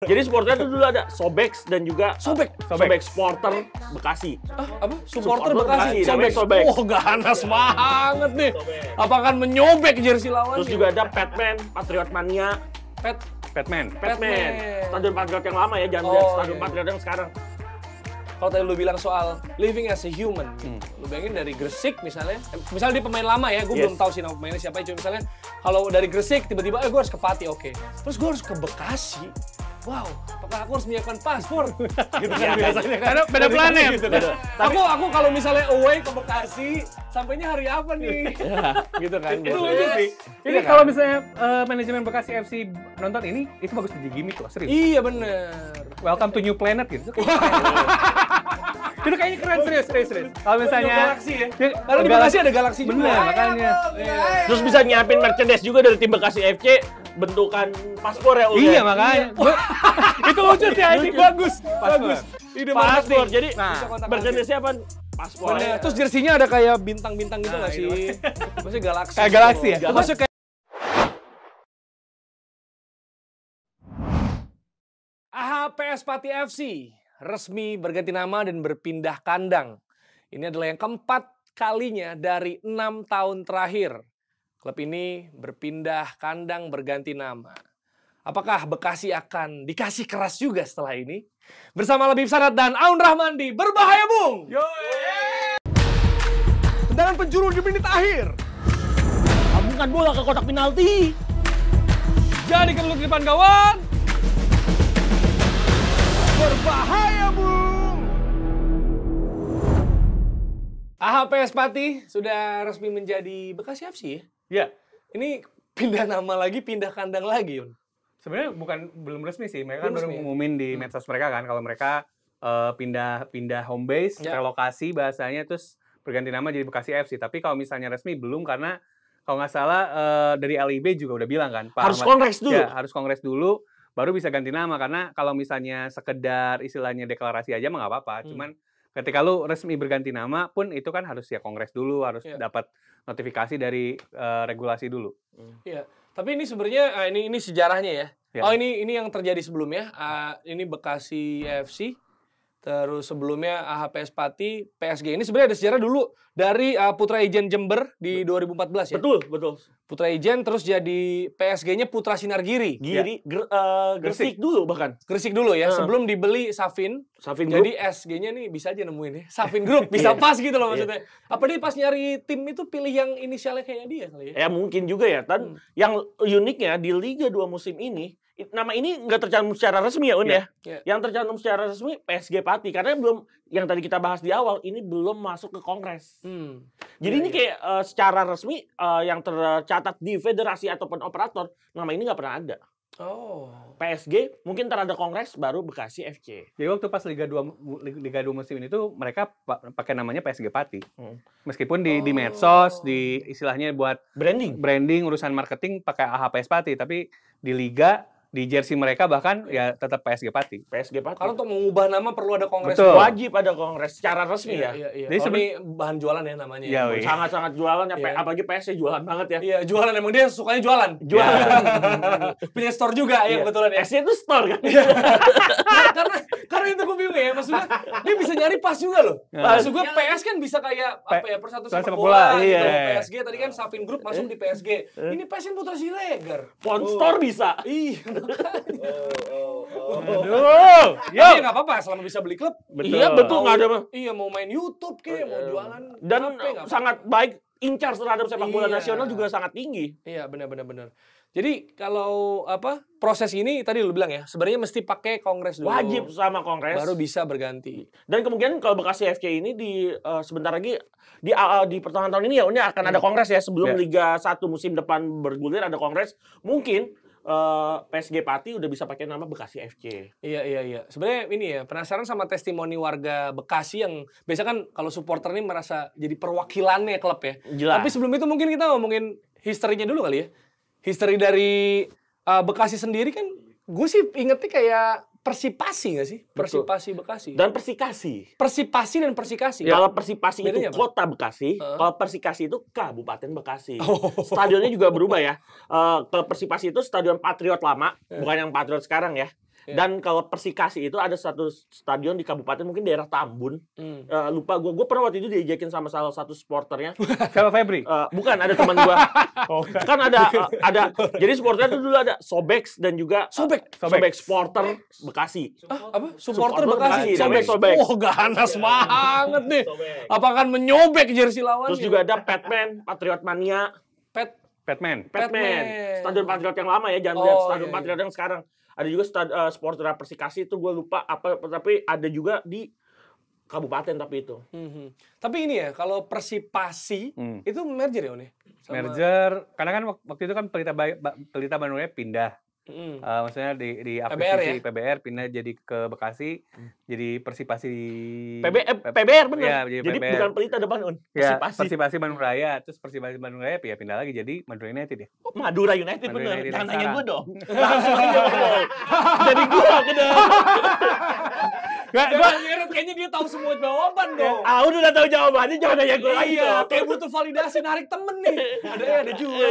Jadi supporter itu dulu ada Sobex dan juga Sobek supporter Bekasi. Apa? Supporter Bekasi. Sobek. Oh, ganas banget nih. Apa akan menyobek jersey lawan? Terus juga ada Batman, Patriot Mania. Batman. Stadion Patriot yang lama ya, jangan lihat Stadion Patriot yang sekarang. Kalau tadi lu bilang soal living as a human, lu bayangin dari Gresik misalnya dia pemain lama ya, gue belum tahu sih nama pemainnya siapa, cuma misalnya kalau dari Gresik tiba-tiba gue harus ke Pati, oke. Terus gue harus ke Bekasi. Wow, apakah aku harus menyiapkan paspor? Gitu kan biasanya kan. Beda planet. Gitu kan. Aku kalau misalnya away ke Bekasi, sampainya hari apa nih? Gitu kan. Itu lucu sih. Ini kalau misalnya manajemen Bekasi FC nonton ini, itu bagus jadi gimmick loh, serius. Iya bener. Welcome to New Planet gitu. Itu kayaknya keren, serius. Kalau misalnya galaksi ya. Karena di Bekasi ada galaksi juga. Bener, makanya. Terus bisa nyiapin merchandise juga dari tim Bekasi FC bentukan paspor ya. Iya, makanya. Itu lucu sih, anjing. Bagus. Ide Paspor. Jadi merchandise apa? Paspor. Bener. Terus jersinya ada kayak bintang-bintang gitu nggak sih? Maksudnya galaksi. Kayak galaksi ya? Maksudnya kayak AHPS Pati FC resmi berganti nama dan berpindah kandang. Ini adalah yang keempat kalinya dari 6 tahun terakhir. Klub ini berpindah kandang berganti nama. Apakah Bekasi akan dikasih keras juga setelah ini? Bersama Labib Sanad dan Aun Rahman di Berbahaya Bung! Tendangan penjuru di menit akhir. Sambungkan bola ke kotak penalti. Jadi keluar di depan gawang. Berbahaya Bung! AHPS Pati sudah resmi menjadi Bekasi FC ya? Iya. Ini pindah nama lagi, pindah kandang lagi, Yun. Sebenarnya belum resmi sih. Mereka kan baru ngumumin di medsos mereka kan kalau mereka pindah home base, relokasi bahasanya, terus berganti nama jadi Bekasi FC. Tapi kalau misalnya resmi belum, karena kalau nggak salah dari LIB juga udah bilang kan, Pak Harus kongres dulu. Ya, harus kongres dulu, baru bisa ganti nama. Karena kalau misalnya sekedar istilahnya deklarasi aja mah nggak apa-apa. Cuman ketika lu resmi berganti nama pun itu kan harus ya kongres dulu, harus dapat notifikasi dari regulasi dulu. Iya. Tapi ini sebenarnya ini sejarahnya ya. Oh ini yang terjadi sebelumnya. Ini Bekasi FC. Terus sebelumnya AHPS Pati, PSG. Ini sebenarnya ada sejarah dulu dari Putra Ijen Jember di 2014 ya. Betul. Putra Ijen terus jadi PSG-nya Putra Sinar Giri. Gresik dulu bahkan. Gresik dulu ya. Sebelum dibeli Safin Group. Jadi SG-nya nih bisa aja nemuin ya. Safin Group bisa pas gitu loh maksudnya. Apa dia pas nyari tim itu pilih yang inisialnya kayak dia kali ya? Ya mungkin juga ya. Dan yang uniknya di Liga 2 musim ini, nama ini nggak tercantum secara resmi ya, Un ya. Yang tercantum secara resmi PSG Pati, karena belum, yang tadi kita bahas di awal, ini belum masuk ke kongres. Jadi ini kayak secara resmi yang tercatat di federasi ataupun operator, nama ini nggak pernah ada. PSG mungkin ntar ada kongres baru Bekasi FC. Jadi waktu pas Liga 2 musim ini tuh mereka pakai namanya PSG Pati. Meskipun di medsos, di istilahnya buat branding urusan marketing pakai AHPS Pati, tapi di liga, di jersey mereka bahkan ya tetap PSG Pati. Karena untuk mengubah nama perlu ada kongres. Betul. Wajib ada kongres secara resmi ya. Jadi ini bahan jualan ya namanya. Sangat-sangat jualan ya, apalagi PSG jualan banget ya. Iya, jualan, emang dia sukanya jualan. Punya store juga yang kebetulan ya. PSG itu store kan. Karena itu gue bingung ya, maksudnya dia bisa nyari pas juga loh. Maksud gue PS kan bisa kayak apa ya, Persatuan Sepak Bola gitu. PSG tadi kan Safin Group masuk di PSG. Ini PS kan Putra Siregar. Phone store bisa. Iya. Ya nggak apa-apa selama bisa beli klub. Iya betul, nggak ada. Iya, mau main YouTube kayak mau jualan dan HP, sangat baik, in charge terhadap sepak bola nasional juga sangat tinggi. Iya, benar. Jadi kalau proses ini tadi lu bilang ya, sebenarnya mesti pakai kongres dulu. Wajib sama kongres. Baru bisa berganti. Dan kemungkinan kalau Bekasi FC ini di sebentar lagi di pertengahan tahun ini ya akan ada kongres ya, sebelum Liga 1 musim depan bergulir ada kongres. Mungkin PSG Pati udah bisa pakai nama Bekasi FC. Iya. Sebenarnya ini ya, penasaran sama testimoni warga Bekasi yang biasa kan kalau supporter ini merasa jadi perwakilannya klub ya. Jelas. Tapi sebelum itu mungkin kita ngomongin historinya dulu kali ya. History dari Bekasi sendiri kan, gue sih ingetnya kayak Persipasi nggak sih? Persipasi Bekasi. Dan Persikasi. Persipasi dan Persikasi. Ya. Kalau Persipasi bedanya itu kota Bekasi, kalau Persikasi itu Kabupaten Bekasi. Stadionnya juga berubah ya. Kalau Persipasi itu Stadion Patriot lama, bukan yang Patriot sekarang ya. Dan kalau Persikasi itu ada satu stadion di kabupaten mungkin daerah Tambun. Lupa gue pernah waktu itu diajakin sama salah satu supporternya. Sama Febri? Bukan, ada teman gue. Kan ada jadi supporternya itu dulu ada Sobex dan juga Sobek supporter Bekasi. Apa? Supporter Bekasi. Sobek. Oh, ganas banget nih. Apa kan menyobek jersey lawan? Terus juga ada Batman, Patriot Mania. Batman. Stadion Patriot yang lama ya, jangan lihat Stadion Patriot yang sekarang. Ada juga supporter Persikasi itu gue lupa apa, tapi ada juga di kabupaten tapi itu. Tapi ini ya, kalau Persipasi itu merger ya, One? Merger, karena kan waktu itu kan Pelita Bandung Raya pindah. Maksudnya di akuisisi PBR pindah jadi ke Bekasi, jadi Persipasi PBR benar. Ya, jadi PBR. bukan Pelita depan Persipasi Bandung Raya, terus Persipasi Bandung Raya pindah lagi jadi Madura United ya. Madura United Madura benar. United Jangan yang tanya gue sekarang. dong. Langsung aja ngomong. Jadi gue Kayaknya dia tahu semua jawaban dong. udah tahu jawabannya, jangan tanya gue lagi. Iya, kayak butuh validasi, narik temen nih. Ada juga.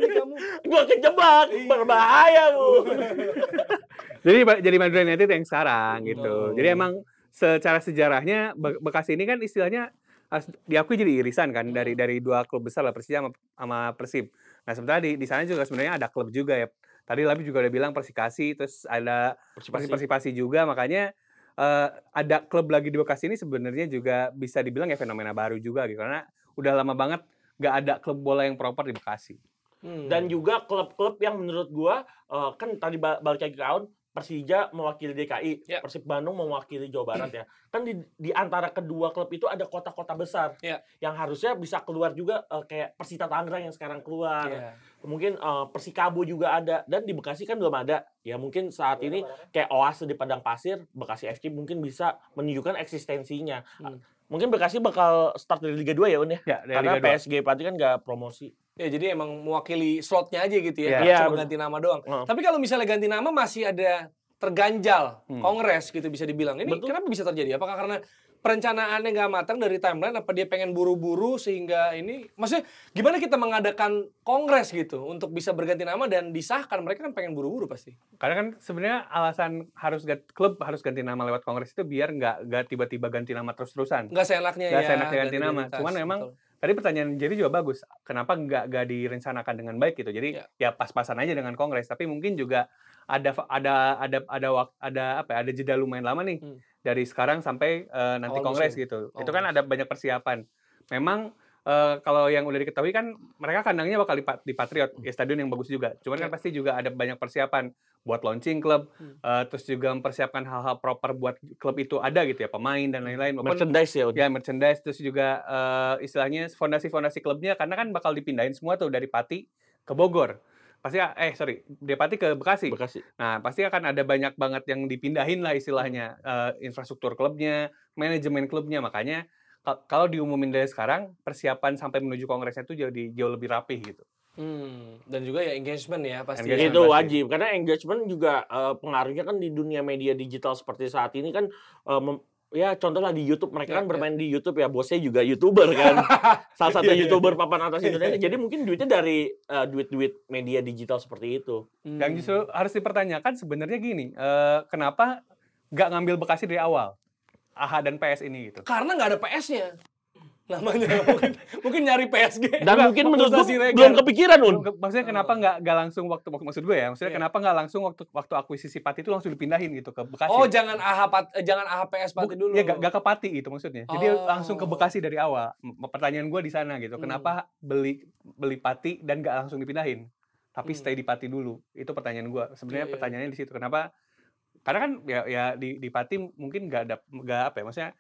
Kamu. Gue kejebak, berbahaya Bu. Jadi Madura United yang sekarang gitu. Jadi emang secara sejarahnya Bekasi ini kan istilahnya diakui jadi irisan kan dari dua klub besar lah, Persija sama Persib. Nah sementara di sana juga sebenarnya ada klub juga ya. Tadi Labi juga udah bilang Persikasi, terus ada Persipasi juga, makanya ada klub lagi di Bekasi ini sebenarnya juga bisa dibilang ya fenomena baru juga gitu, karena udah lama banget nggak ada klub bola yang proper di Bekasi. Dan juga klub-klub yang menurut gua kan tadi balik lagi ke Aun, Persija mewakili DKI, Persib Bandung mewakili Jawa Barat ya. Kan di antara kedua klub itu ada kota-kota besar yang harusnya bisa keluar juga, kayak Persita Tangerang yang sekarang keluar. Mungkin Persikabo juga ada, dan di Bekasi kan belum ada. Ya mungkin saat ini kayak Oase di Padang Pasir, Bekasi FC mungkin bisa menunjukkan eksistensinya. Mungkin Bekasi bakal start dari Liga 2 ya, Un ya? Karena Liga PSG Pati kan nggak promosi. Ya, jadi emang mewakili slotnya aja gitu ya, cuma ganti nama doang. Tapi kalau misalnya ganti nama masih ada terganjal kongres gitu bisa dibilang. Ini kenapa bisa terjadi? Apakah karena perencanaannya nggak matang dari timeline, apa dia pengen buru-buru sehingga ini, maksudnya gimana kita mengadakan kongres gitu untuk bisa berganti nama dan disahkan? Mereka kan pengen buru-buru pasti. Karena kan sebenarnya alasan klub harus ganti nama lewat kongres itu biar nggak tiba-tiba ganti nama terus-terusan. Nggak seenaknya ganti nama. Cuman memang tadi pertanyaan jadi juga bagus. Kenapa nggak direncanakan dengan baik gitu? Jadi ya pas-pasan aja dengan kongres. Tapi mungkin juga ada jeda lumayan lama nih dari sekarang sampai nanti kongres gitu. Itu kan ada banyak persiapan. Memang kalau yang udah diketahui kan mereka kandangnya bakal di Patriot, ya stadion yang bagus juga. Cuman kan pasti juga ada banyak persiapan buat launching klub, terus juga mempersiapkan hal-hal proper buat klub itu ada gitu ya, pemain dan lain-lain. Merchandise ya. Ya merchandise, terus juga istilahnya fondasi-fondasi klubnya karena kan bakal dipindahin semua tuh dari Pati ke Bogor. Dari Pati ke Bekasi. Nah, pasti akan ada banyak banget yang dipindahin lah istilahnya, infrastruktur klubnya, manajemen klubnya. Makanya kalau diumumin dari sekarang, persiapan sampai menuju kongresnya itu jadi jauh lebih rapih gitu. Dan juga ya engagement ya pasti. Itu wajib, karena engagement juga pengaruhnya kan di dunia media digital seperti saat ini kan, ya contoh lah di YouTube, mereka kan bermain di YouTube ya, bosnya juga YouTuber kan. Salah satu YouTuber papan atas Indonesia. Jadi mungkin duitnya dari duit media digital seperti itu. Yang justru harus dipertanyakan sebenarnya gini, kenapa nggak ngambil Bekasi dari awal? AHA dan PS ini gitu. Karena nggak ada PS-nya. Namanya mungkin nyari PSG. Dan mungkin menurut gue belum kepikiran, Un. Maksudnya kenapa nggak langsung maksud gue ya, maksudnya kenapa nggak langsung waktu akuisisi Pati itu langsung dipindahin gitu ke Bekasi. Oh, jangan AHA PS Pati dulu. Ya nggak ke Pati itu maksudnya. Jadi langsung ke Bekasi dari awal. Pertanyaan gue di sana gitu. Kenapa beli Pati dan nggak langsung dipindahin? Tapi stay di Pati dulu. Itu pertanyaan gue. Sebenarnya pertanyaannya di situ. Kenapa? Karena kan ya di Pati mungkin nggak maksudnya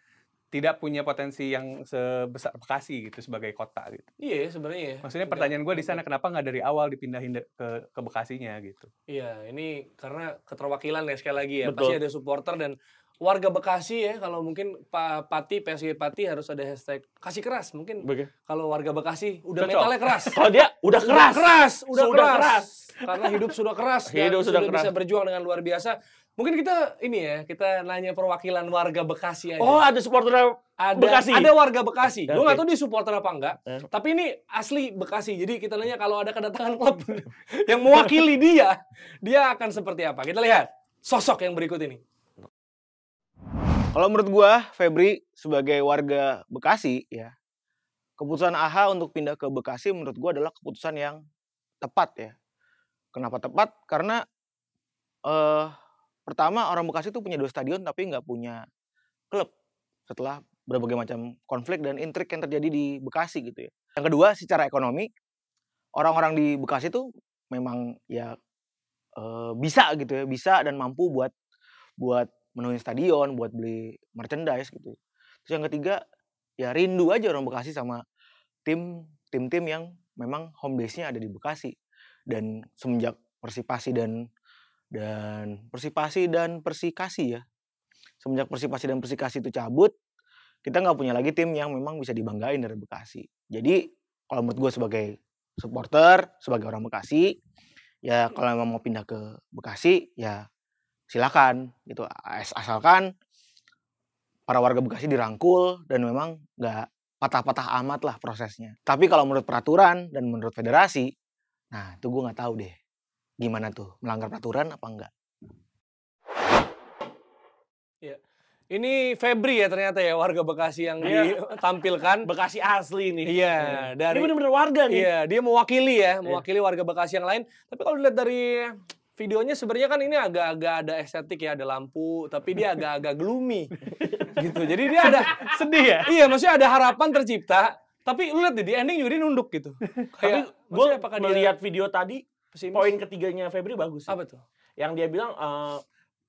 tidak punya potensi yang sebesar Bekasi gitu sebagai kota gitu. Iya sebenarnya. Maksudnya pertanyaan gue di sana kenapa nggak dari awal dipindahin ke Bekasinya gitu. Iya, ini karena keterwakilan ya sekali lagi ya. Betul. Pasti ada supporter dan warga Bekasi ya. Kalau mungkin Pati, PSG Pati harus ada hashtag kasih keras mungkin. Kalau warga Bekasi udah mentalnya keras. Kalau dia udah keras. Udah keras. Karena hidup sudah keras. Hidup sudah bisa berjuang dengan luar biasa. Mungkin kita nanya perwakilan warga Bekasi aja. Oh, ada supporter Bekasi. Ada warga Bekasi. Gue nggak tahu dia supporter apa enggak. Tapi ini asli Bekasi. Jadi kita nanya kalau ada kedatangan klub yang mewakili dia akan seperti apa? Kita lihat. sosok yang berikut ini? Kalau menurut gua, Febri sebagai warga Bekasi ya, keputusan AHA untuk pindah ke Bekasi menurut gua adalah keputusan yang tepat ya. Kenapa tepat? Karena pertama orang Bekasi tuh punya 2 stadion tapi nggak punya klub setelah berbagai macam konflik dan intrik yang terjadi di Bekasi gitu ya. Yang kedua, secara ekonomi orang-orang di Bekasi tuh memang ya bisa gitu ya, bisa dan mampu buat menuhin stadion, buat beli merchandise gitu. Terus yang ketiga, ya rindu aja orang Bekasi sama tim-tim yang memang home base-nya ada di Bekasi. Dan semenjak Persipasi dan Persikasi ya. Semenjak Persipasi dan Persikasi itu cabut, kita nggak punya lagi tim yang memang bisa dibanggain dari Bekasi. Jadi kalau menurut gue sebagai supporter, sebagai orang Bekasi, ya kalau memang mau pindah ke Bekasi, ya silakan gitu. Asalkan para warga Bekasi dirangkul dan memang nggak patah-patah amat lah prosesnya. Tapi kalau menurut peraturan dan menurut federasi, nah itu gue nggak tahu deh gimana tuh, melanggar peraturan apa enggak. Ya. Ini Febri ya ternyata ya, warga Bekasi yang ditampilkan. Bekasi asli nih. Iya, dari ini benar-benar warga nih. Iya, dia mewakili warga Bekasi yang lain. Tapi kalau dilihat dari videonya sebenarnya kan ini agak-agak ada estetik ya, ada lampu, tapi dia agak-agak gloomy. Gitu. Jadi dia ada sedih ya? Iya, maksudnya ada harapan tercipta, tapi lu lihat deh, di ending juga dia nunduk gitu. Tapi gue melihat video tadi, poin ketiganya Febri bagus. Apa tuh? Yang dia bilang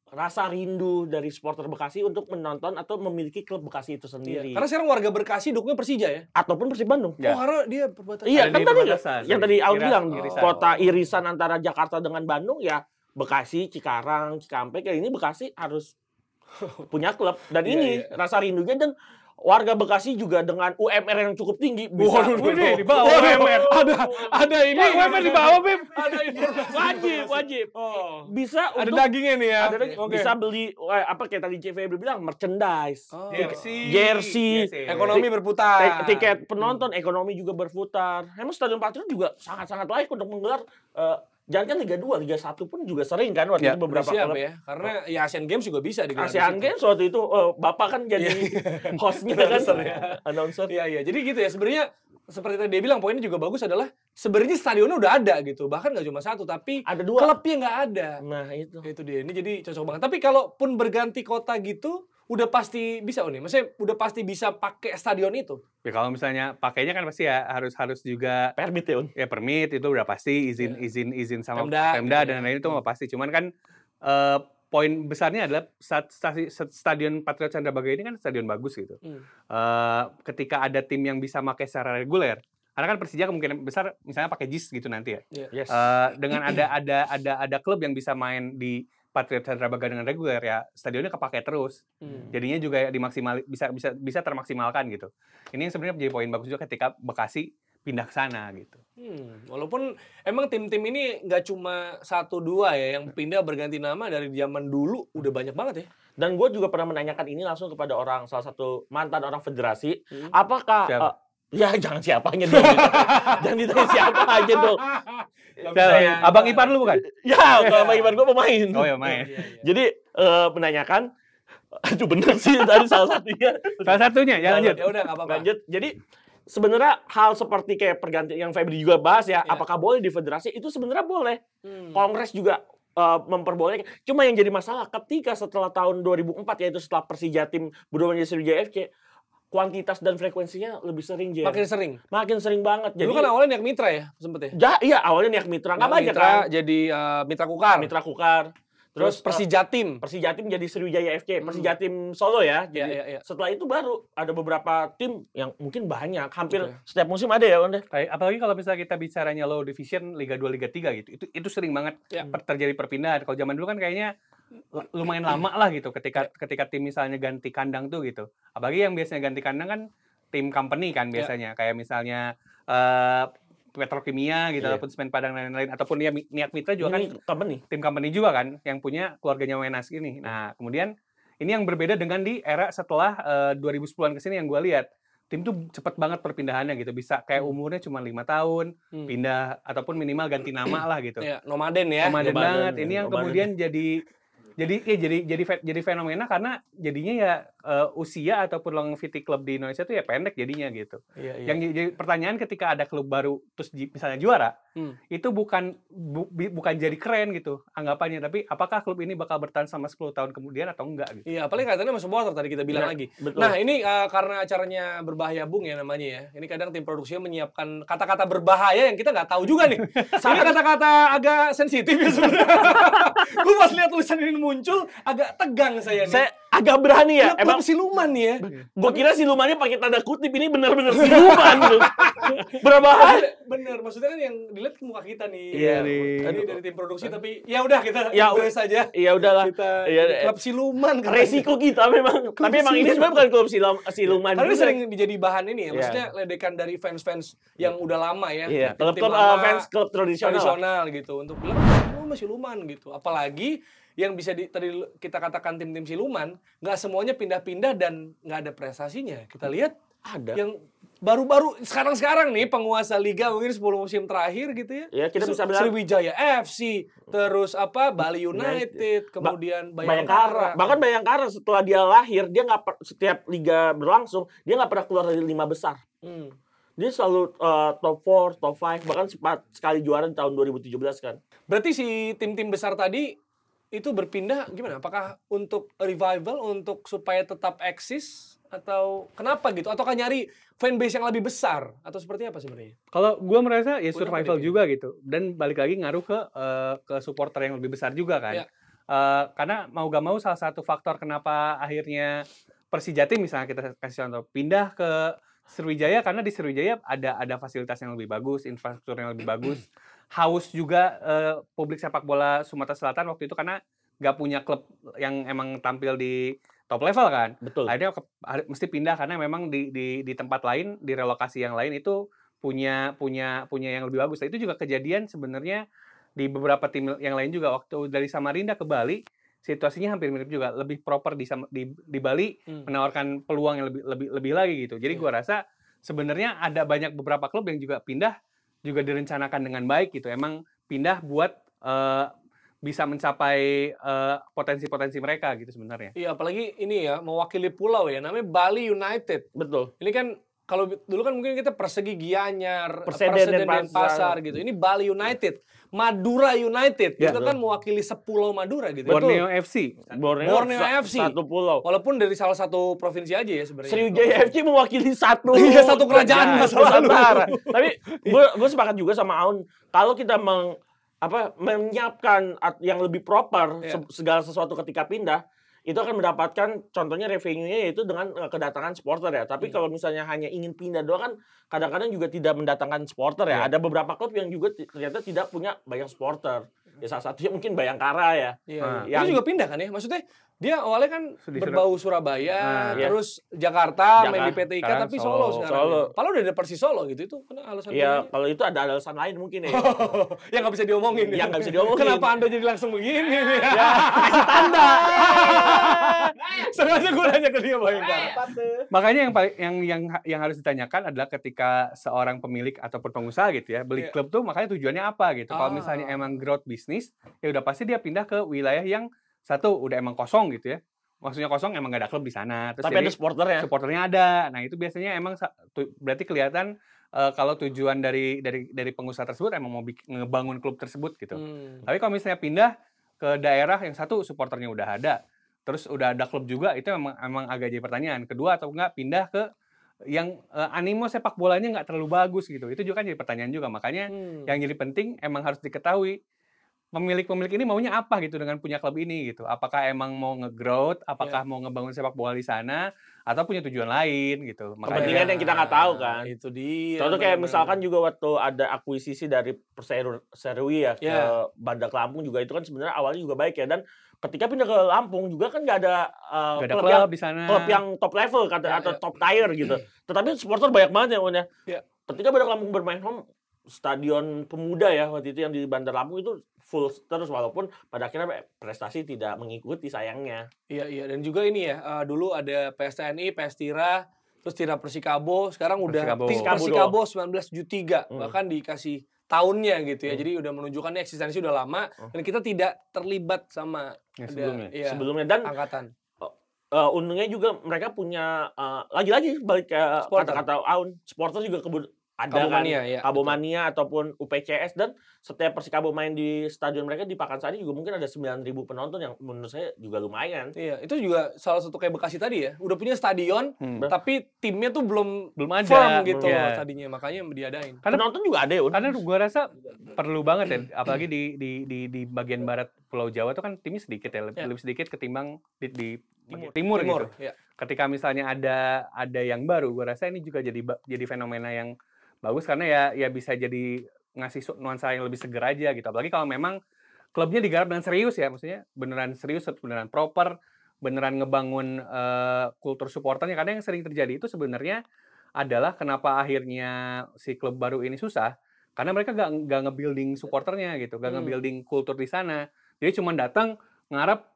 rasa rindu dari supporter Bekasi untuk menonton atau memiliki klub Bekasi itu sendiri. Iya, karena sekarang warga Bekasi dukungnya Persija ya? Ataupun Persib Bandung. Oh, karena dia perbatasan. Iya, kan tadi yang tadi Aul bilang, kota irisan antara Jakarta dengan Bandung ya Bekasi, Cikarang, Cikampek. Ya ini Bekasi harus punya klub. Dan ini rasa rindunya, dan warga Bekasi juga dengan UMR yang cukup tinggi bisa. Di bawah UMR. Ada ini. UMR di bawah, Bim. Ada ini. Wajib. Oh. Bisa ada untuk dagingnya nih ya. Bisa beli apa kayak tadi Febri bilang, merchandise. Jersey. Ekonomi berputar. Tiket penonton, ekonomi juga berputar. Emang Stadion Patriot juga sangat-sangat layak untuk menggelar jangan kan Liga 2, Liga 1 pun juga sering kan waktu itu beberapa klub ya. Karena ya Asian Games juga bisa digelar. Asian Games waktu itu Bapak kan jadi hostnya kan, announcer. Iya. Jadi gitu ya, sebenarnya seperti tadi dia bilang, poinnya juga bagus adalah sebenarnya stadionnya udah ada gitu. Bahkan nggak cuma satu, tapi ada 2. Klubnya nggak ada. Nah itu dia. Ini jadi cocok banget. Tapi kalaupun berganti kota gitu, udah pasti bisa nih. Maksudnya udah pasti bisa pakai stadion itu. Ya kalau misalnya pakainya kan pasti ya harus juga permit ya, Un. Ya permit itu udah pasti, izin sama Pemda gitu dan lain itu mah pasti. Cuman kan poin besarnya adalah Stadion Patriot Candrabaga ini kan stadion bagus gitu. Ketika ada tim yang bisa pakai secara reguler, karena kan Persija kemungkinan besar misalnya pakai JIS gitu nanti ya. Yes. Dengan ada klub yang bisa main di Patriot Candrabaga dengan reguler, ya stadionnya kepake terus. Jadinya juga bisa termaksimalkan gitu. Ini yang sebenarnya menjadi poin bagus juga ketika Bekasi pindah ke sana gitu. Walaupun emang tim-tim ini nggak cuma 1-2 ya yang pindah berganti nama, dari zaman dulu udah banyak banget ya. Dan gue juga pernah menanyakan ini langsung kepada salah satu mantan orang federasi, apakah ya jangan siapanya dong. Jangan ditanya siapa aja dong. Abang ipar lu bukan? Ya, abang ipar gue pemain. Oh ya, main. Jadi menanyakan, aduh bener sih tadi salah satunya. Salah satunya, ya lanjut. Ya udah, nggak apa-apa. Lanjut. Jadi sebenarnya hal seperti kayak pergantian yang Febri juga bahas ya, apakah boleh di federasi, itu sebenarnya boleh. Kongres juga memperbolehkan. Cuma yang jadi masalah ketika setelah tahun 2004, yaitu setelah Persija tim berubah menjadi Sriwijaya FC, kuantitas dan frekuensinya lebih sering, Jer. Makin sering banget. Dulu kan awalnya Niak Mitra ya, sempet ya? Iya, awalnya Niak Mitra. Nggak banyak kan? Jadi Mitra Kukar. Terus Persijatim jadi Sriwijaya FC, Persijatim Solo ya. Jadi setelah itu baru ada beberapa tim yang mungkin banyak, hampir setiap musim ada ya, Onda. Apalagi kalau misalnya kita bicaranya low division, Liga 2, Liga 3 gitu. Itu sering banget terjadi perpindahan. Kalau zaman dulu kan kayaknya lumayan lama lah gitu ketika tim misalnya ganti kandang tuh gitu. Apalagi yang biasanya ganti kandang kan tim company kan biasanya. Kayak misalnya Petrokimia gitu, ataupun Semen Padang dan lain-lain, ataupun ya Niak Mitra juga kan tim company juga kan yang punya keluarganya Wenas ini. Nah, kemudian ini yang berbeda dengan di era setelah 2010-an ke sini yang gue lihat. Tim tuh cepet banget perpindahannya gitu, bisa kayak umurnya cuma 5 tahun, pindah ataupun minimal ganti nama lah gitu. Nomaden ya. Nomaden banget. Ini yang kemudian jadi fenomena karena jadinya ya usia ataupun longevity klub di Indonesia tuh ya pendek jadinya gitu. Yang jadi pertanyaan ketika ada klub baru terus misalnya juara, itu bukan jadi keren gitu anggapannya, tapi apakah klub ini bakal bertahan sama 10 tahun kemudian atau enggak gitu. Iya, apalagi katanya sama supporter tadi kita bilang lagi. Betul. Nah, ini karena acaranya berbahaya Bung ya namanya ya. Ini kadang tim produksinya menyiapkan kata-kata berbahaya yang kita nggak tahu juga nih. Ini kata-kata agak sensitif ya sebenarnya. Gue pas lihat tulisan ini muncul agak tegang saya nih. Saya agak berani ya. Emang siluman nih ya. Gue kira silumannya pakai tanda kutip, ini benar-benar siluman gitu. Berbahaya. Bener, maksudnya kan yang dilihat muka kita nih. Iya nih. Ini dari tim produksi tapi ya udah kita embrace saja. Ya udahlah. Kita klub siluman. Resiko kita memang. Tapi emang ini sebenarnya bukan klub siluman. Karena ini sering dijadi bahan ini ya. Maksudnya ledekan dari fans-fans yang udah lama ya. Iya. Klub fans klub tradisional gitu untuk bilang masih siluman gitu. Apalagi yang bisa tadi kita katakan tim-tim siluman, nggak semuanya pindah-pindah dan nggak ada prestasinya. Kita lihat ada yang baru-baru sekarang nih penguasa liga mungkin 10 musim terakhir gitu ya. Ya kita bisa bilang Sriwijaya FC, terus Bali United, kemudian Bayangkara. Bahkan Bayangkara setelah dia lahir, dia nggak setiap liga berlangsung, dia nggak pernah keluar dari 5 besar. Dia selalu top 4, top 5, bahkan sekali juara di tahun 2017 kan. Berarti si tim-tim besar tadi itu berpindah gimana? Apakah untuk revival, untuk supaya tetap eksis? Atau kenapa gitu? Ataukah nyari fanbase yang lebih besar? Atau seperti apa sebenarnya? Kalau gue merasa ya survival juga gitu. Dan balik lagi ngaruh ke supporter yang lebih besar juga kan. Ya. Karena mau gak mau salah satu faktor kenapa akhirnya Persijati misalnya kita kasih contoh pindah ke Sriwijaya karena di Sriwijaya ada fasilitas yang lebih bagus, infrastruktur yang lebih bagus. Haus juga publik sepak bola Sumatera Selatan waktu itu karena nggak punya klub yang emang tampil di top level kan. Betul. Akhirnya mesti pindah karena memang di tempat lain, di relokasi yang lain itu punya yang lebih bagus. Nah, itu juga kejadian sebenarnya di beberapa tim yang lain juga waktu dari Samarinda ke Bali. Situasinya hampir mirip juga, lebih proper di Bali menawarkan peluang yang lebih lagi gitu. Jadi gua rasa sebenarnya ada banyak beberapa klub yang juga pindah juga direncanakan dengan baik gitu. Emang pindah buat bisa mencapai potensi-potensi mereka gitu sebenarnya. Iya, apalagi ini ya mewakili pulau ya, namanya Bali United. Betul. Ini kan kalau dulu kan mungkin kita Persegi Gianyar, Perseden Denpasar gitu. Ini Bali United, Madura United. Ya, itu kan mewakili sepulau Madura gitu. Borneo FC. Borneo FC. Satu pulau. Walaupun dari salah satu provinsi aja ya sebenarnya. Sriwijaya FC mewakili satu kerajaan Nusantara. Tapi gue sepakat juga sama Aun. Kalau kita menyiapkan yang lebih proper segala sesuatu ketika pindah, itu akan mendapatkan contohnya revenue-nya yaitu dengan kedatangan supporter ya. Tapi kalau misalnya hanya ingin pindah doang kan kadang-kadang juga tidak mendatangkan supporter ya. Ada beberapa klub yang juga ternyata tidak punya banyak supporter. Ya salah satunya mungkin Bayangkara ya. Yang itu juga pindah kan ya? Maksudnya dia awalnya kan berbau Surabaya, terus Jakarta, main di PT IKA, tapi Solo sekarang. Padahal udah ada Persis Solo gitu, itu kenapa alasan? Iya, kalau itu ada alasan lain mungkin ya. Yang nggak bisa diomongin. Yang nggak bisa diomongin. Kenapa Anda jadi langsung begini? Ya, kasih tanda. Sengaja gue nanya ke dia Bayangkara. Makanya yang harus ditanyakan adalah ketika seorang pemilik ataupun pengusaha gitu ya beli klub tuh, makanya tujuannya apa gitu. Kalau misalnya emang growth bisnis, ya udah pasti dia pindah ke wilayah yang satu udah emang kosong gitu ya. Maksudnya kosong emang gak ada klub di sana. Terus tapi ada supporternya. Supporternya ada. Nah, itu biasanya emang berarti kelihatan kalau tujuan dari pengusaha tersebut emang mau ngebangun klub tersebut gitu. Tapi kalau misalnya pindah ke daerah yang satu supporternya udah ada, terus udah ada klub juga, itu emang agak jadi pertanyaan. Kedua atau enggak pindah ke yang animo sepak bolanya nggak terlalu bagus gitu. Itu juga kan jadi pertanyaan juga. Makanya yang jadi penting emang harus diketahui pemilik ini maunya apa gitu dengan punya klub ini gitu. Apakah emang mau nge-growth, apakah mau ngebangun sepak bola di sana, atau punya tujuan lain gitu. Kepentingan yang kita nggak tahu kan. Itu dia. Contoh kayak misalkan juga waktu ada akuisisi dari Perserui ya ke Badak Lampung juga, itu kan sebenarnya awalnya juga baik ya. Dan ketika pindah ke Lampung juga kan nggak ada klub di sana. Klub yang top level atau top tier gitu. Tetapi supporter banyak banget ya. Ketika Badak Lampung bermain home, Stadion Pemuda ya waktu itu yang di Bandar Lampung itu full terus, walaupun pada akhirnya prestasi tidak mengikuti sayangnya. Iya, dan juga ini ya, dulu ada PSTNI, PS Tira, terus Tira Persikabo, sekarang udah Persikabo 1973, bahkan dikasih tahunnya gitu ya. Jadi udah menunjukkan eksistensi udah lama dan kita tidak terlibat sama sebelumnya dan angkatan. Untungnya juga mereka punya lagi-lagi balik ke kata-kata Aun, supporter juga ada Kabomania, kan, Kabomania ataupun UPCS, dan setiap Persikabo main di stadion mereka di Pakansari juga mungkin ada 9.000 penonton yang menurut saya juga lumayan. Iya, itu juga salah satu kayak Bekasi tadi ya. Udah punya stadion, tapi timnya tuh belum ada firm gitu tadinya, makanya diadain. Karena penonton juga ada ya. Karena gua rasa perlu banget ya, apalagi di bagian barat Pulau Jawa tuh kan timnya sedikit ya, lebih sedikit ketimbang di timur gitu. Ya. Ketika misalnya ada yang baru, gua rasa ini juga jadi fenomena yang bagus karena ya bisa jadi ngasih nuansa yang lebih seger aja gitu. Apalagi kalau memang klubnya digarap dengan serius ya, maksudnya beneran serius, beneran proper, beneran ngebangun kultur supporternya. Karena yang sering terjadi itu sebenarnya adalah kenapa akhirnya si klub baru ini susah, karena mereka gak nge-building supporternya gitu, gak nge-building kultur di sana. Jadi cuma datang ngarep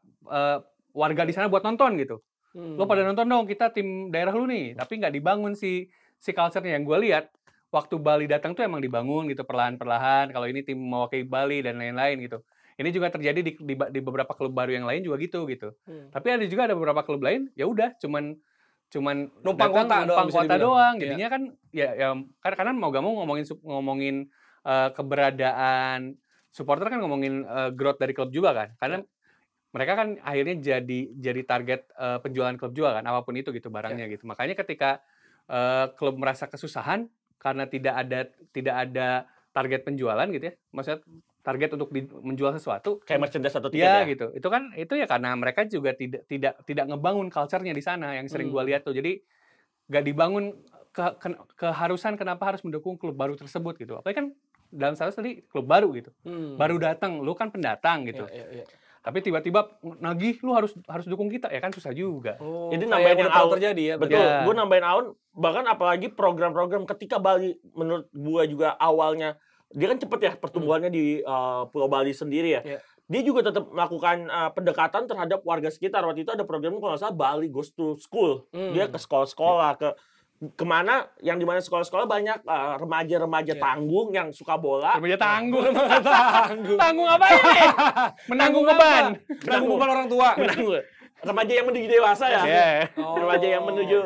warga di sana buat nonton gitu. Lo pada nonton dong, kita tim daerah lu nih, tapi nggak dibangun si culture-nya. Yang gue lihat waktu Bali datang tuh emang dibangun gitu perlahan-perlahan. Kalau ini tim mewakili Bali dan lain-lain gitu. Ini juga terjadi di beberapa klub baru yang lain juga gitu. Tapi ada juga beberapa klub lain ya udah cuman numpang kota doang. Jadinya kan ya karena mau gak mau ngomongin keberadaan supporter kan ngomongin growth dari klub juga kan. Karena mereka kan akhirnya jadi target penjualan klub juga kan, apapun itu gitu barangnya gitu. Makanya ketika klub merasa kesusahan karena tidak ada target penjualan gitu ya, maksudnya target untuk menjual sesuatu kayak merchandise atau tiket ya gitu. Itu ya karena mereka juga tidak ngebangun culture-nya di sana yang sering gua lihat tuh. Jadi nggak dibangun keharusan kenapa harus mendukung klub baru tersebut gitu. Apalagi kan dalam status tadi klub baru gitu. Baru datang, lu kan pendatang gitu. Tapi tiba-tiba nagih lu harus dukung kita ya kan susah juga. Jadi nambahin yang Aun terjadi ya. Betul. Gue nambahin Aun, bahkan apalagi program-program ketika Bali menurut gue juga awalnya dia kan cepet ya pertumbuhannya di Pulau Bali sendiri ya. Dia juga tetap melakukan pendekatan terhadap warga sekitar. Waktu itu ada program kalau nggak salah Bali Goes to School. Dia ke sekolah-sekolah kemana yang dimana sekolah-sekolah banyak remaja-remaja tanggung yang suka bola. Remaja tanggung. Tanggung apa ini? Menanggung beban. Menanggung beban orang tua. Remaja yang menuju dewasa ya. Remaja yang menuju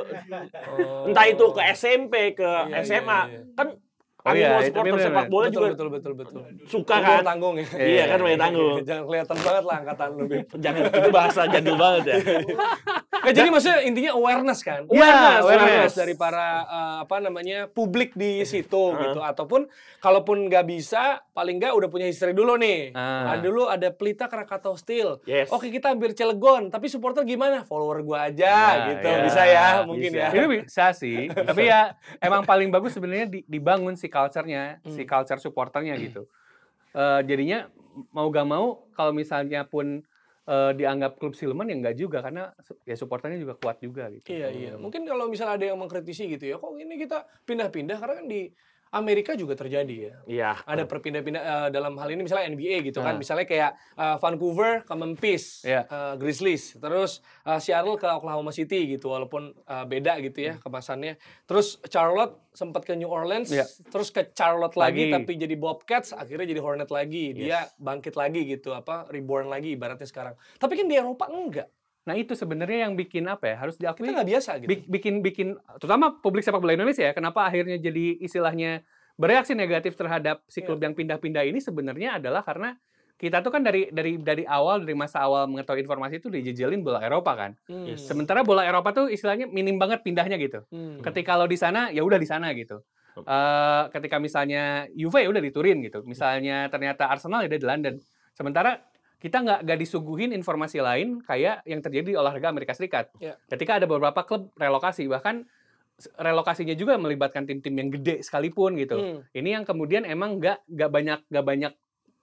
entah itu ke SMP, ke SMA. Kan animo supporter sepak bola juga betul. suka kan tanggung ya. Iya kan banyak tanggung. Jangan kelihatan banget lah angkatan lu. Jangan itu bahasa jadul banget ya. Jadi maksudnya intinya awareness kan. Awareness dari para publik di situ gitu. Ataupun kalaupun nggak bisa, paling nggak udah punya history dulu nih. Dulu ada Pelita Krakatau Steel. Oke, kita hampir Cilegon, tapi supporter gimana? Follower gua aja gitu. Bisa ya, mungkin ya. Itu bisa sih. Tapi ya emang paling bagus sebenarnya dibangun si culture-nya, si culture supporternya gitu. Jadinya mau gak mau kalau misalnya pun dianggap klub siluman ya enggak juga karena ya supporternya juga kuat juga gitu. Iya. Mungkin kalau misalnya ada yang mengkritisi gitu ya, kok ini kita pindah-pindah karena kan di Amerika juga terjadi ya. Iya. Ada perpindah-pindah dalam hal ini misalnya NBA gitu kan. Misalnya kayak Vancouver ke Memphis, Grizzlies. Terus Seattle ke Oklahoma City gitu walaupun beda gitu ya kemasannya. Terus Charlotte sempat ke New Orleans, terus ke Charlotte lagi tapi jadi Bobcats, akhirnya jadi Hornet lagi. Dia bangkit lagi gitu, reborn lagi ibaratnya sekarang. Tapi kan di Eropa enggak. Nah itu sebenarnya yang bikin apa ya, harus diakui. Kita nggak biasa gitu. Bikin, terutama publik sepak bola Indonesia ya, kenapa akhirnya jadi istilahnya bereaksi negatif terhadap si klub yang pindah-pindah ini sebenarnya adalah karena kita tuh kan dari masa awal mengetahui informasi itu dijejelin bola Eropa kan. Sementara bola Eropa tuh istilahnya minim banget pindahnya gitu. Ketika lo di sana ya udah di sana gitu. Ketika misalnya Juve ya udah di Turin gitu. Misalnya ternyata Arsenal ya udah di London. Sementara kita nggak disuguhin informasi lain kayak yang terjadi di olahraga Amerika Serikat. Ketika ada beberapa klub relokasi, bahkan relokasinya juga melibatkan tim-tim yang gede sekalipun gitu. Ini yang kemudian emang nggak banyak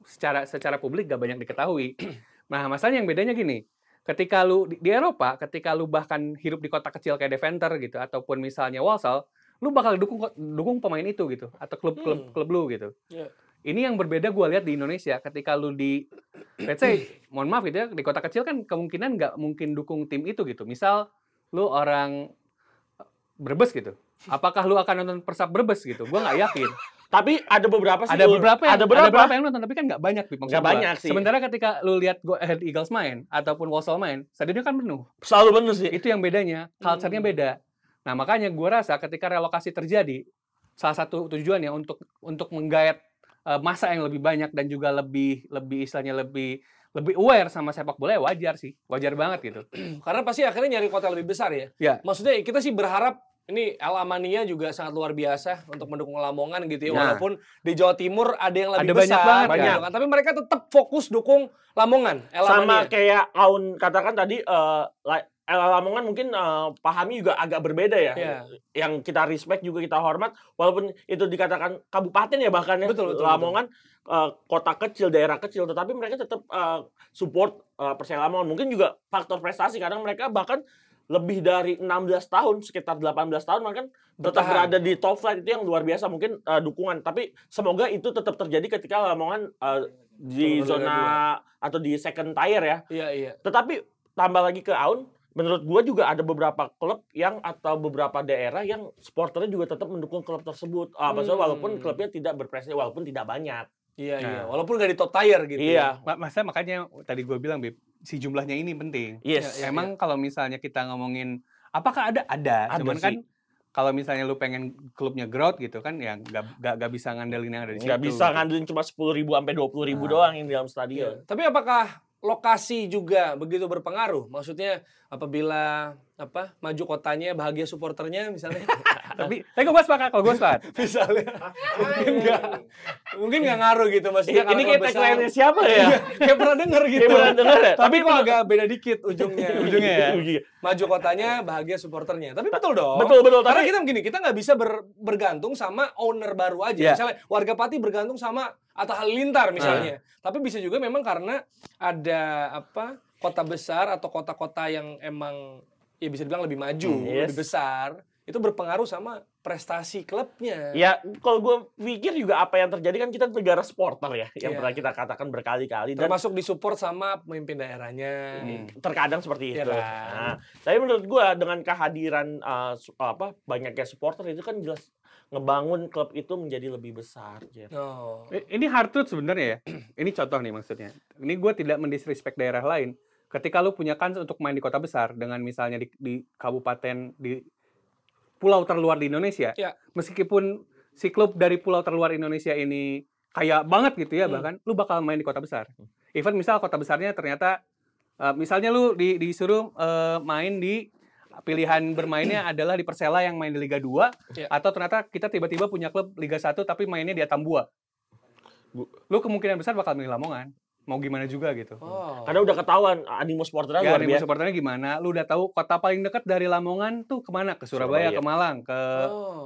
secara publik nggak banyak diketahui. Nah masalahnya yang bedanya gini, ketika lu di Eropa, ketika lu bahkan hidup di kota kecil kayak Deventer gitu, ataupun misalnya Walsall, lu bakal dukung pemain itu gitu, atau klub lu gitu. Ini yang berbeda gue lihat di Indonesia. Ketika lu let's say, mohon maaf gitu ya, di kota kecil kan kemungkinan nggak mungkin dukung tim itu gitu. Misal, lu orang Brebes gitu. Apakah lu akan nonton Persab Brebes gitu? Gue nggak yakin. Tapi ada beberapa sih. Ada beberapa yang nonton, tapi kan nggak banyak. Nggak banyak sih. Sementara ketika lu lihat Go Ahead Eagles main ataupun Walsall main, stadionnya kan penuh. Selalu penuh sih. Itu yang bedanya, culture-nya beda. Nah makanya gue rasa ketika relokasi terjadi, salah satu tujuannya untuk menggayat masa yang lebih banyak dan juga lebih istilahnya lebih aware sama sepak bola, ya wajar sih. Wajar banget gitu. Karena pasti akhirnya nyari kota lebih besar ya. Ya. Maksudnya kita sih berharap ini El Amania juga sangat luar biasa untuk mendukung Lamongan gitu ya. Nah. Walaupun di Jawa Timur ada yang lebih Banyak besar. banget, gitu kan. Tapi mereka tetap fokus dukung Lamongan. El Sama Amania. kayak Aun katakan tadi, El Lamongan mungkin pahami juga agak berbeda ya. Yeah. Yang kita respect juga kita hormat, walaupun itu dikatakan kabupaten ya bahkan ya. Betul. Lamongan kota kecil, daerah kecil, tetapi mereka tetap support Persela Lamongan. Mungkin juga faktor prestasi, kadang mereka bahkan lebih dari 16 tahun, sekitar 18 tahun mereka tetap berada di top flight, itu yang luar biasa mungkin dukungan. Tapi semoga itu tetap terjadi ketika Lamongan di zona atau di second tier ya. Iya. Tetapi tambah lagi ke Aun, menurut gua juga ada beberapa klub yang atau beberapa daerah yang supporternya juga tetap mendukung klub tersebut. Maksudnya walaupun klubnya tidak berprestasi, walaupun tidak banyak. Iya. Walaupun nggak di top tier gitu. Iya. Makanya tadi gue bilang, Bib, si jumlahnya ini penting. Yes. Emang kalau misalnya kita ngomongin apakah ada cuman sih. kan kalau misalnya lu pengen klubnya growth gitu kan ya nggak bisa ngandelin yang ada di situ. Nggak bisa ngandelin cuma 10.000 sampai 20.000 doang yang di dalam stadion. Tapi apakah lokasi juga begitu berpengaruh? Maksudnya apabila maju kotanya, bahagia supporternya misalnya. Tapi gue sepakat, kalau gue sepakat. Misalnya mungkin nggak ngaruh gitu maksudnya. Ini kayak tagline-nya siapa ya? Kayak pernah denger gitu. Ya? Tapi kok agak beda dikit ujungnya. Ya. Maju kotanya, bahagia supporternya. Tapi betul dong. Betul. Karena kita begini, kita nggak bisa bergantung sama owner baru aja. Misalnya warga Pati bergantung sama Atta Halilintar misalnya. Tapi bisa juga memang karena ada kota besar atau kota-kota yang emang ya bisa dibilang lebih maju, lebih besar, itu berpengaruh sama prestasi klubnya. Ya, kalau gue pikir juga apa yang terjadi kan kita negara supporter ya, yang pernah kita katakan berkali-kali. Termasuk disupport sama pemimpin daerahnya. Terkadang seperti itu. Kan? Nah, tapi menurut gue dengan kehadiran banyaknya supporter itu kan jelas ngebangun klub itu menjadi lebih besar. Oh. Ini hard truth sebenarnya ya. Ini contoh nih maksudnya. Ini gue tidak mendisrespect daerah lain. Ketika lu punya kans untuk main di kota besar dengan misalnya di kabupaten di pulau terluar di Indonesia, meskipun si klub dari pulau terluar Indonesia ini kaya banget gitu ya, bahkan lu bakal main di kota besar. Even misal kota besarnya ternyata misalnya lu disuruh main di pilihan bermainnya adalah di Persela yang main di Liga 2 atau ternyata kita tiba-tiba punya klub Liga 1 tapi mainnya di Atambua. Lu kemungkinan besar bakal milih Lamongan. Mau gimana juga gitu. Karena udah ketahuan animo supporternya luar biasa. Animo supporternya gimana? Lu udah tahu kota paling dekat dari Lamongan tuh kemana? Ke Surabaya, ke Malang,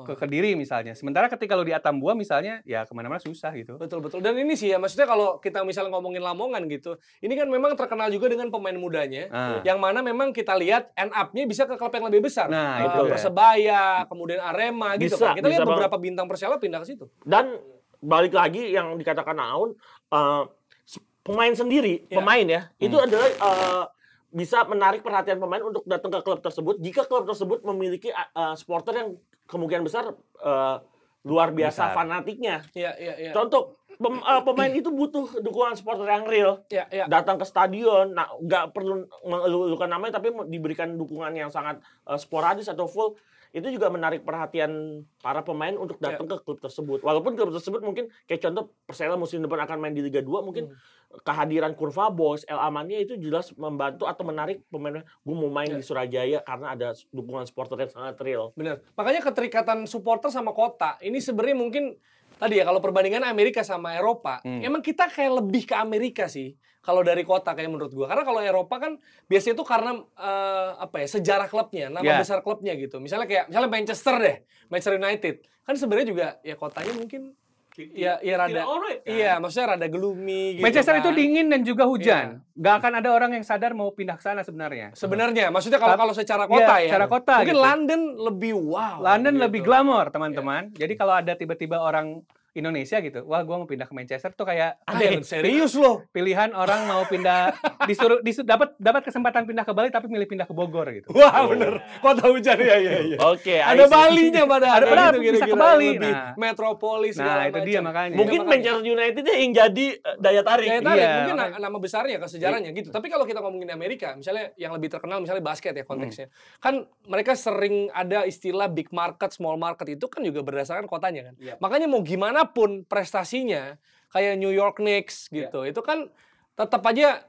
ke Kediri misalnya. Sementara ketika lu di Atambua misalnya, ya kemana-mana susah gitu. Betul. Dan ini sih ya, maksudnya kalau kita misalnya ngomongin Lamongan gitu, ini kan memang terkenal juga dengan pemain mudanya, yang mana memang kita lihat end up-nya bisa ke klub yang lebih besar. Nah, itu Persebaya, kemudian Arema gitu kan. Kita lihat beberapa bintang Persela pindah ke situ. Dan balik lagi yang dikatakan Aun, pemain sendiri, pemain ya, itu adalah bisa menarik perhatian pemain untuk datang ke klub tersebut. Jika klub tersebut memiliki supporter yang kemungkinan besar luar biasa fanatiknya. Iya. Contoh, pemain itu butuh dukungan supporter yang real. Datang ke stadion, nggak perlu mengeluh-elukan namanya, tapi diberikan dukungan yang sangat sporadis atau full. Itu juga menarik perhatian para pemain untuk datang ke klub tersebut. Walaupun klub tersebut mungkin kayak contoh Persela musim depan akan main di Liga 2, mungkin kehadiran Kurva Boys, El Amania itu jelas membantu atau menarik pemain. Gue mau main di Surabaya karena ada dukungan supporter yang sangat real. Benar. Makanya keterikatan supporter sama kota ini sebenarnya mungkin tadi ya kalau perbandingan Amerika sama Eropa, emang kita kayak lebih ke Amerika sih. Kalau dari kota kayak menurut gua. Karena kalau Eropa kan biasanya itu karena sejarah klubnya, nama besar klubnya gitu. Misalnya Manchester deh, Manchester United. Kan sebenarnya juga ya kotanya mungkin ya rada kan? Iya, maksudnya rada gloomy gitu. Manchester kan. itu dingin dan juga hujan. Gak akan ada orang yang sadar mau pindah ke sana sebenarnya. Sebenarnya, maksudnya kalau secara kota ya. Secara kota mungkin gitu. London lebih wow. London gitu. Lebih glamor, teman-teman. Jadi kalau ada tiba-tiba orang Indonesia gitu, wah gue mau pindah ke Manchester tuh kayak serius loh. Pilihan orang mau pindah disuruh dapat kesempatan pindah ke Bali tapi milih pindah ke Bogor gitu. Wah bener, kota hujan ya. Oke, ada Balinya padahal gitu, bisa ke Bali. Nah, metropolis nah itu dia makanya. Mungkin Manchester United yang jadi daya tarik. Mungkin nama besarnya ke sejarahnya gitu. Tapi kalau kita ngomongin Amerika, misalnya yang lebih terkenal misalnya basket ya konteksnya. Kan mereka sering ada istilah big market, small market itu kan juga berdasarkan kotanya kan. Makanya mau gimana pun prestasinya kayak New York Knicks gitu. Itu kan tetap aja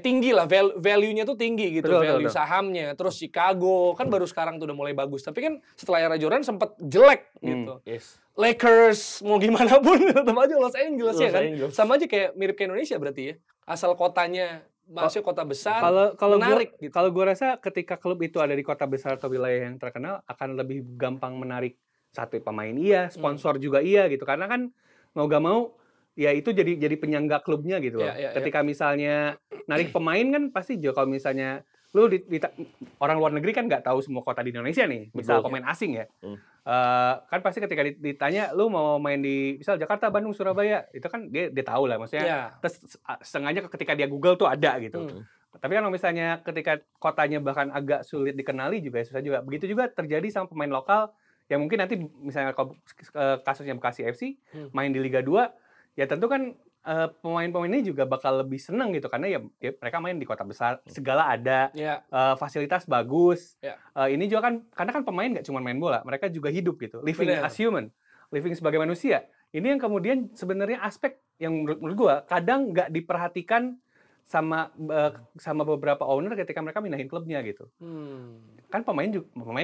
tinggi lah, value-nya tuh tinggi gitu, value sahamnya. Terus Chicago kan baru sekarang tuh udah mulai bagus. Tapi kan setelah era Jordan sempat jelek gitu. Lakers mau gimana pun tetap aja Los Angeles ya kan. Sama aja kayak mirip kayak Indonesia berarti ya. Asal kotanya masih kota besar, menarik gitu. Kalau gue rasa ketika klub itu ada di kota besar atau wilayah yang terkenal akan lebih gampang menarik satu pemain sponsor juga gitu. Karena kan mau gak mau ya itu jadi penyangga klubnya gitu loh. Ketika misalnya narik pemain kan pasti kalau misalnya lu orang luar negeri kan nggak tahu semua kota di Indonesia nih, misal pemain asing ya. Kan pasti ketika ditanya lu mau main di misal Jakarta, Bandung, Surabaya, itu kan dia tahu lah maksudnya. Terus sengaja ketika dia Google tuh ada gitu. Tapi kan kalau misalnya ketika kotanya bahkan agak sulit dikenali juga susah juga. Begitu juga terjadi sama pemain lokal yang mungkin nanti misalnya kasusnya Bekasi FC main di Liga 2, ya tentu kan pemain-pemainnya juga bakal lebih seneng gitu karena ya mereka main di kota besar, segala ada, fasilitas bagus. Ini juga kan karena kan pemain nggak cuma main bola, mereka juga hidup gitu, living as human, living sebagai manusia. Ini yang kemudian sebenarnya aspek yang menurut gua kadang nggak diperhatikan sama beberapa owner ketika mereka mindahin klubnya gitu. Kan pemain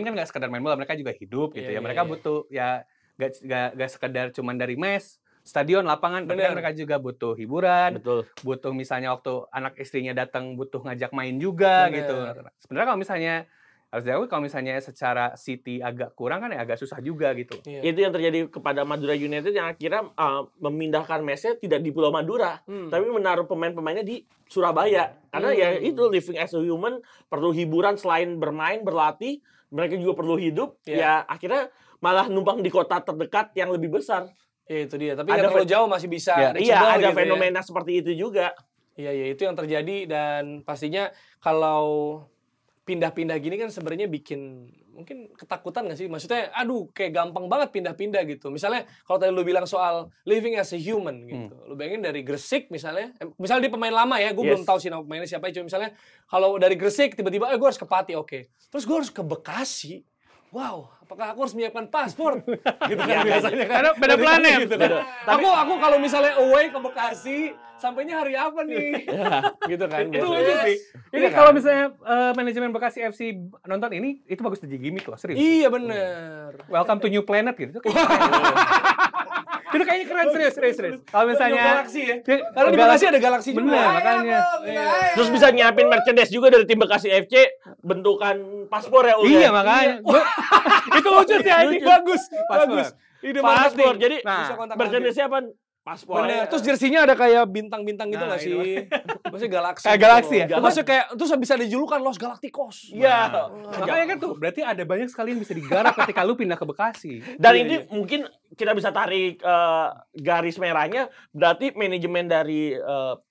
kan nggak sekedar main bola, mereka juga hidup gitu ya. Mereka butuh ya nggak sekedar cuman dari mes, stadion, lapangan, tapi kan mereka juga butuh hiburan. Butuh misalnya waktu anak istrinya datang butuh ngajak main juga gitu. Sebenarnya kalau misalnya harus diakui kalau misalnya secara City agak kurang kan ya agak susah juga gitu. Itu yang terjadi kepada Madura United yang akhirnya memindahkan mesnya tidak di Pulau Madura, tapi menaruh pemain-pemainnya di Surabaya. Karena ya itu living as a human, perlu hiburan selain bermain, berlatih, mereka juga perlu hidup. Ya akhirnya malah numpang di kota terdekat yang lebih besar. Ya itu dia, tapi nggak terlalu jauh masih bisa. Iya, ada gitu fenomena seperti itu juga. Iya, itu yang terjadi dan pastinya kalau pindah-pindah gini kan sebenarnya bikin mungkin ketakutan nggak sih? Maksudnya, aduh kayak gampang banget pindah-pindah gitu. Misalnya kalau tadi lu bilang soal living as a human gitu. Lu bayangin dari Gresik misalnya dia pemain lama ya, gue belum tahu sih nama pemainnya siapa. Cuma misalnya kalau dari Gresik tiba-tiba, gue harus ke Pati, oke. Terus gue harus ke Bekasi. Wow, apakah aku harus menyiapkan paspor? Gitu kan biasanya kan. Karena beda planet. Gitu kan. Aku kalau misalnya away ke Bekasi, sampainya hari apa nih? Gitu kan. Itu lucu sih. Ini kalau misalnya manajemen Bekasi FC nonton ini, itu bagus jadi gimmick loh, serius. Iya bener. Welcome to New Planet gitu. Itu kayaknya keren, serius. Kalau misalnya galaksi ya. Karena di Bekasi ada galaksi juga. Bener, makanya. Terus bisa nyiapin merchandise juga dari tim Bekasi FC bentukan paspor ya. Iya, makanya. Itu lucu sih, ini bagus. Ide paspor. Jadi merchandise apa? Paspor. Bener. Terus jersinya ada kayak bintang-bintang gitu nggak sih? Maksudnya galaksi. Kayak galaksi ya? Maksudnya kayak, terus bisa dijulukan Los Galacticos. Iya. Makanya kan tuh, berarti ada banyak sekali yang bisa digarap ketika lu pindah ke Bekasi. Dan ini mungkin kita bisa tarik garis merahnya, berarti manajemen dari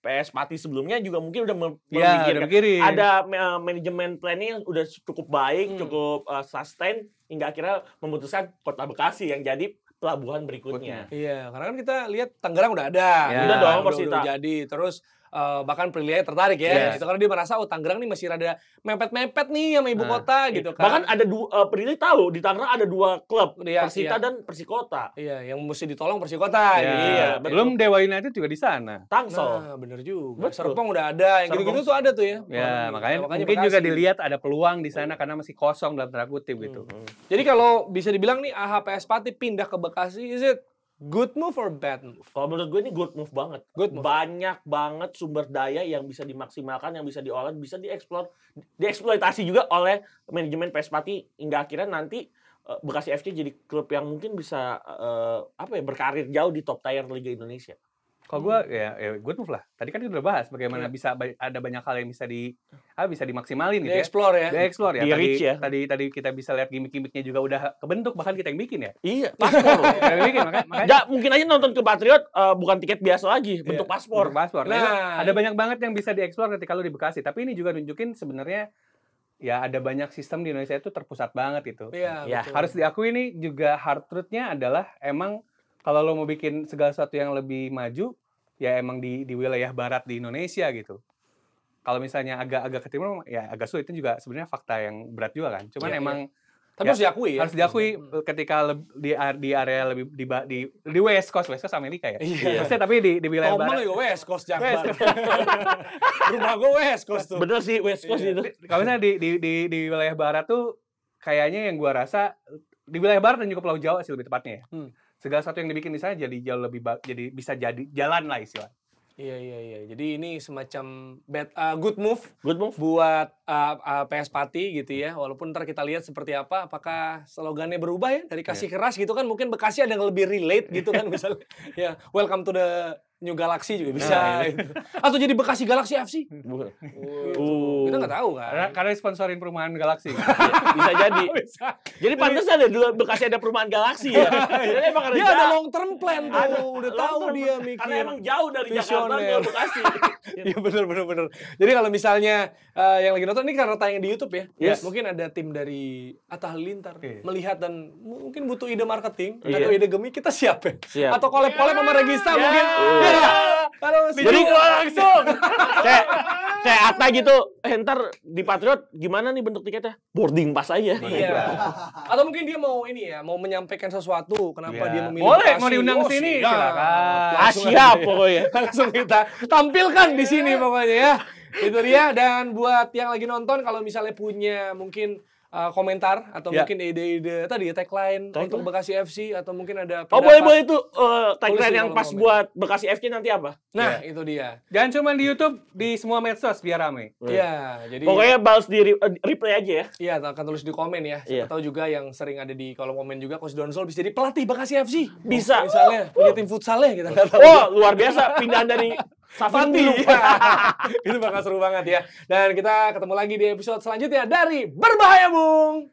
PS Pati sebelumnya juga mungkin udah memikirkan. Ada manajemen planning yang udah cukup baik, cukup sustain, hingga akhirnya memutuskan Kota Bekasi yang jadi pelabuhan berikutnya. Iya, karena kan kita lihat Tangerang udah ada. Udah dong, udah jadi. Terus bahkan Prilia tertarik ya. Itu karena dia merasa Tangerang nih masih rada mepet-mepet nih sama ibu kota gitu kan. Bahkan ada Prilia tahu di Tangerang ada 2 klub, Persita dan Persikota. Iya, yang mesti ditolong Persikota. Iya, belum Dewa United juga di sana. Tangsel. Nah, bener juga. Serpong udah ada, yang gitu-gitu tuh ada tuh ya. Ya, makanya mungkin juga dilihat ada peluang di sana karena masih kosong dalam tanda kutip gitu. Jadi kalau bisa dibilang nih PS Pati pindah ke Bekasi, is it good move or bad move? Kalau menurut gue ini good move banget. Good move. Banyak banget sumber daya yang bisa dimaksimalkan, yang bisa diolah, bisa dieksploitasi juga oleh manajemen PS Pati hingga akhirnya nanti Bekasi FC jadi klub yang mungkin bisa berkarir jauh di top tier Liga Indonesia. Kalau gue ya good move lah. Tadi kan kita udah bahas bagaimana bisa ada banyak hal yang bisa dimaksimalin gitu ya. Di-explore ya. Tadi kita bisa lihat gimmick-gimmicknya juga udah kebentuk, bahkan kita yang bikin ya. Iya, paspor. Kita yang bikin makanya. Ya, mungkin aja nonton ke Patriot bukan tiket biasa lagi, bentuk paspor. Nah, ada banyak banget yang bisa dieksplor ketika lu di Bekasi. Tapi ini juga nunjukin sebenarnya ya ada banyak sistem di Indonesia itu terpusat banget itu. Iya. Harus diakui nih juga hard truth-nya adalah emang kalau lo mau bikin segala sesuatu yang lebih maju, ya emang di wilayah barat di Indonesia gitu. Kalau misalnya agak ke timur, ya agak sulit. Itu juga sebenarnya fakta yang berat juga kan. Cuman emang tapi harus diakui ya. Harus diakui ketika di area lebih di West Coast Amerika ya. Iya. Maksudnya tapi di wilayah barat. Ngomong West Coast Jakbar. Rumah gue West Coast tuh. Bener sih West Coast itu. Kalau misalnya di wilayah barat tuh kayaknya yang gua rasa di wilayah barat dan juga Pulau Jawa sih lebih tepatnya ya. Segala sesuatu yang dibikin di sana jadi jauh lebih jadi bisa jadi jalan lah istilah. Iya. Jadi ini semacam good move buat PS Pati gitu ya. Walaupun ntar kita lihat seperti apa, apakah slogannya berubah ya dari kasih keras gitu kan. Mungkin Bekasi ada yang lebih relate gitu kan misalnya. Ya, welcome to the New Galaxy juga bisa. Atau jadi Bekasi Galaxy FC. Kita nggak tahu kan. Karena sponsorin perumahan Galaxy. Bisa jadi. Jadi pantesan ya dulu Bekasi ada perumahan Galaxy ya. Jadi emang dia ada long term plan tuh. Udah tahu dia mikir. Karena emang jauh dari Jakarta ke Bekasi. Iya bener. Jadi kalau misalnya yang lagi nonton ini karena tayang di YouTube ya. Yes. Mungkin ada tim dari Atta Halilintar melihat dan mungkin butuh ide marketing atau ide gemi, kita siap ya. Atau collab-collab sama Regista mungkin. Jadi langsung kayak Atta gitu, ntar di Patriot gimana nih bentuk tiketnya? Boarding pass aja. Iya. Atau mungkin dia mau mau menyampaikan sesuatu, kenapa dia memilih boleh, Bekasi. mau diundang ke sini, silakan. Siap pokoknya. Langsung kita tampilkan di sini pokoknya ya. Itu dia. Dan buat yang lagi nonton, kalau misalnya punya mungkin komentar atau mungkin ide-ide tadi ya tagline untuk Bekasi FC atau mungkin ada pendapat. Boleh itu tagline yang pas buat Bekasi FC nanti apa? Nah, itu dia. Jangan cuma di YouTube, di semua medsos biar rame. Iya, jadi pokoknya balas di replay aja ya. Iya, akan tulis di komen ya. Atau juga yang sering ada di kolom komen juga, Coach Donsol bisa jadi pelatih Bekasi FC. Bisa. Misalnya punya tim futsalnya kita nggak tahu. Oh, luar biasa pindahan dari Safati. Itu bakal seru banget ya. Dan kita ketemu lagi di episode selanjutnya dari Berbahaya Bung.